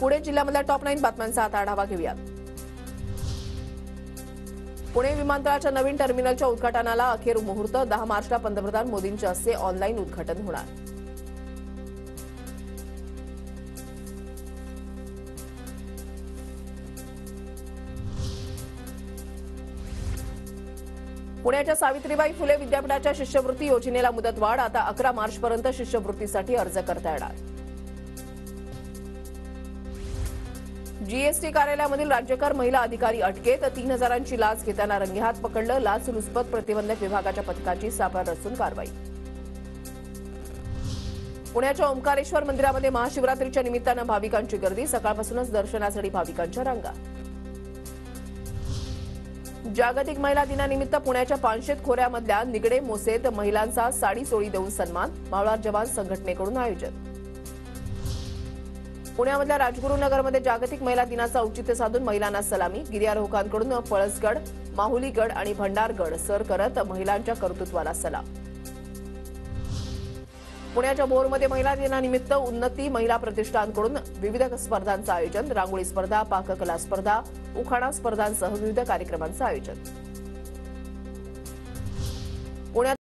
Pune जिल्ह्यामधल्या top 9 बातम्यांचा आता आढावा घेऊयात। पुणे विमानतळाच्या नवीन टर्मिनलच्या उद्घाटनाला अखेर मुहूर्त। 10 मार्चला पंतप्रधान मोदींच्या हस्ते ऑनलाईन उद्घाटन होणार। पुण्याच्या सावित्रीबाई फुले विद्यापीठाच्या शिष्यवृत्ती योजनेला मुदतवाढ। आता 11 मार्चपर्यंत शिष्यवृत्तीसाठी अर्ज करता येणार। जीएसटी कार्यालयामधील राज्यकर महिला अधिकारी अटकेत। 3000ची लाच घेताना रंगेहात पकडलं। लाचलुचपत प्रतिबंधक विभागाच्या पथकाची सापळा रचून कारवाई। पुण्याच्या ओंकारेश्वर मंदिरामध्ये महाशिवरात्रीच्या निमित्तानं भाविकांची गर्दी। सकाळपासूनच दर्शनासाठी भाविकांच्या रांगा। जागतिक महिला दिनानिमित्त पुण्याच्या पानशेत खोऱ्यामधल्या निगडे मोसेत महिलांचा साडी चोळी देऊन सन्मान। मावळार जवान संघटनेकडून आयोजन। पुण्यामधल्या राजगुरुनगरमध्ये जागतिक महिला दिनाचं औचित्य साधून महिलांना सलामी। गिर्यारोहकांकडून पळसगड, माहुलीगड आणि भंडारगड सर करत महिलांच्या कर्तृत्वाला सलाम। पुण्याच्या भोरमध्ये महिला दिनानिमित्त उन्नती महिला प्रतिष्ठानकडून विविध स्पर्धांचं आयोजन। रांगोळी स्पर्धा, पाककला स्पर्धा, उखाणा स्पर्धांसह विविध कार्यक्रमांचं आयोजन। पुण्यात